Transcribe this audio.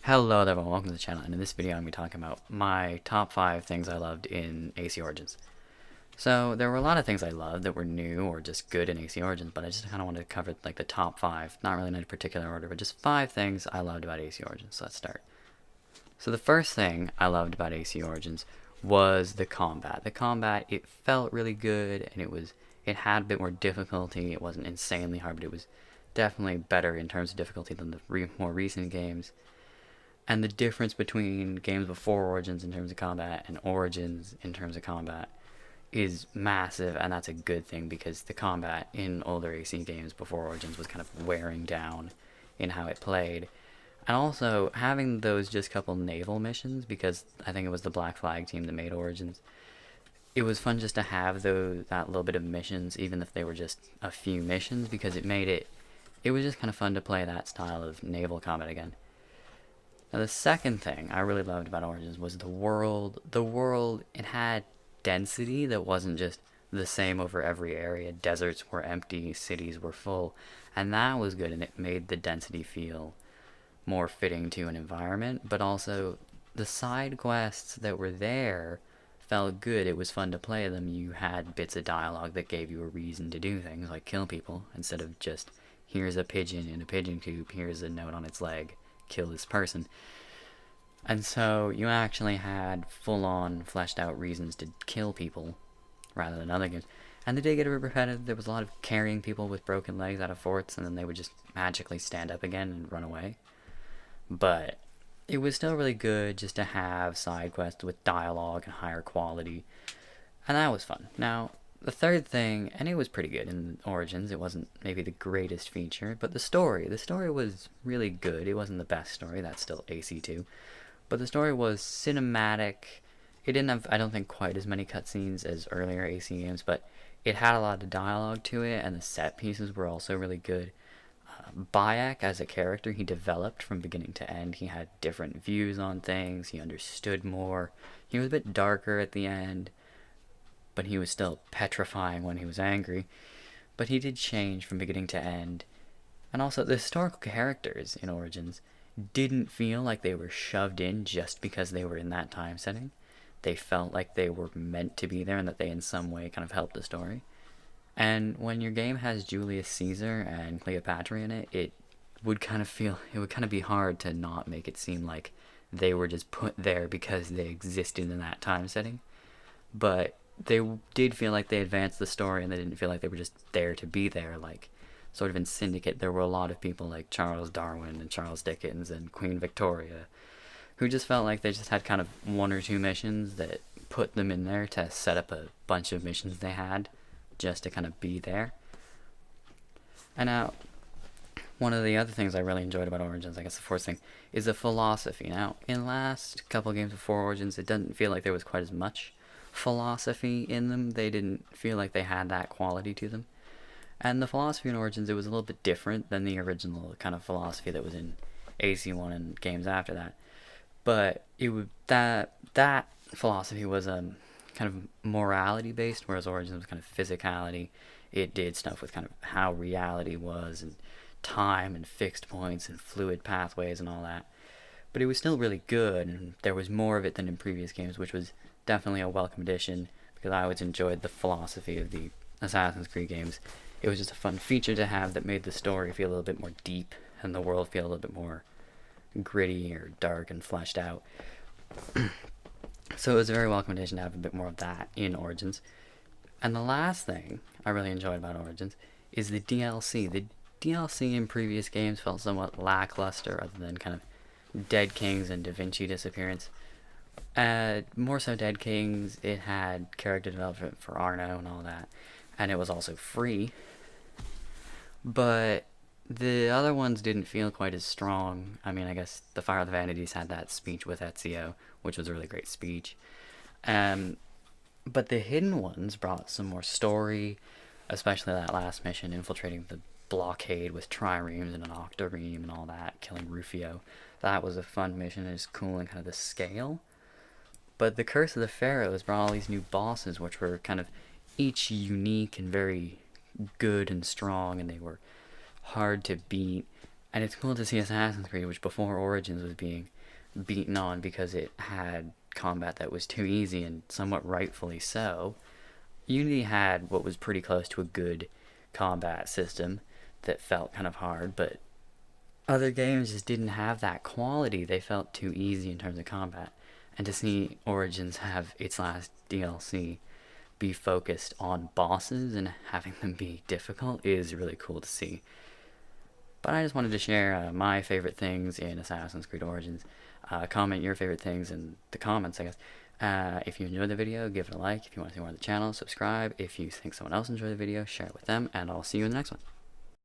Hello there everyone, welcome to the channel, and in this video I'm going to be talking about my top 5 things I loved in AC Origins. So there were a lot of things I loved that were new or just good in AC Origins, but I just kind of wanted to cover like the top 5, not really in any particular order, but just 5 things I loved about AC Origins. So let's start. So the first thing I loved about AC Origins was the combat. The combat, it felt really good, and it had a bit more difficulty. It wasn't insanely hard, but it was definitely better in terms of difficulty than the more recent games. And the difference between games before Origins in terms of combat and Origins in terms of combat is massive, and that's a good thing because the combat in older AC games before Origins was kind of wearing down in how it played. And also, having those just couple naval missions, because I think it was the Black Flag team that made Origins, it was fun just to have that little bit of missions, even if they were just a few missions, because it was just kind of fun to play that style of naval combat again. Now the second thing I really loved about Origins was the world. The world, it had density that wasn't just the same over every area. Deserts were empty, cities were full, and that was good, and it made the density feel more fitting to an environment. But also, the side quests that were there felt good. It was fun to play them. You had bits of dialogue that gave you a reason to do things, like kill people, instead of just, here's a pigeon in a pigeon coop, here's a note on its leg, kill this person. And so you actually had full-on fleshed out reasons to kill people rather than other games. And they did get a bit repetitive. There was a lot of carrying people with broken legs out of forts, and then they would just magically stand up again and run away. But it was still really good just to have side quests with dialogue and higher quality, and that was fun. Now, the third thing, and it was pretty good in Origins, it wasn't maybe the greatest feature, but the story was really good. It wasn't the best story, that's still AC2, but the story was cinematic. It didn't have, I don't think, quite as many cutscenes as earlier AC games, but it had a lot of dialogue to it, and the set pieces were also really good. Bayek, as a character, he developed from beginning to end. He had different views on things, he understood more. He was a bit darker at the end, but he was still petrifying when he was angry. But he did change from beginning to end. And also, the historical characters in Origins didn't feel like they were shoved in just because they were in that time setting. They felt like they were meant to be there and that they in some way kind of helped the story. And when your game has Julius Caesar and Cleopatra in it, it would kind of be hard to not make it seem like they were just put there because they existed in that time setting. But they did feel like they advanced the story, and they didn't feel like they were just there to be there. Like, sort of in Syndicate, there were a lot of people like Charles Darwin and Charles Dickens and Queen Victoria who just felt like they just had kind of one or two missions that put them in there to set up a bunch of missions they had just to kind of be there. And now, one of the other things I really enjoyed about Origins, I guess the fourth thing, is the philosophy. Now, in the last couple games before Origins, it doesn't feel like there was quite as much philosophy in them. They didn't feel like they had that quality to them. And the philosophy in Origins, it was a little bit different than the original kind of philosophy that was in AC1 and games after that. But it would that philosophy was kind of morality based, whereas Origins was kind of physicality. It did stuff with kind of how reality was and time and fixed points and fluid pathways and all that. But it was still really good, and there was more of it than in previous games, which was definitely a welcome addition, because I always enjoyed the philosophy of the Assassin's Creed games. It was just a fun feature to have that made the story feel a little bit more deep and the world feel a little bit more gritty or dark and fleshed out. So it was a very welcome addition to have a bit more of that in Origins. And the last thing I really enjoyed about Origins is the DLC. The DLC in previous games felt somewhat lackluster, other than kind of Dead Kings and Da Vinci Disappearance. More so Dead Kings, it had character development for Arno and all that, and it was also free. But the other ones didn't feel quite as strong. I mean, I guess the Fire of the Vanities had that speech with Ezio, which was a really great speech. But the hidden ones brought some more story, especially that last mission, infiltrating the blockade with triremes and an octareme and all that, killing Rufio. That was a fun mission, and it's cool in kind of the scale. But the Curse of the Pharaohs brought all these new bosses, which were kind of each unique and very good and strong, and they were hard to beat. And it's cool to see Assassin's Creed, which before Origins was being beaten on because it had combat that was too easy, and somewhat rightfully so. Unity had what was pretty close to a good combat system that felt kind of hard, but other games just didn't have that quality. They felt too easy in terms of combat. And to see Origins have its last DLC be focused on bosses and having them be difficult is really cool to see. But I just wanted to share my favorite things in Assassin's Creed Origins. Comment your favorite things in the comments, I guess. If you enjoyed the video, give it a like. If you want to see more of the channel, subscribe. If you think someone else enjoyed the video, share it with them. And I'll see you in the next one.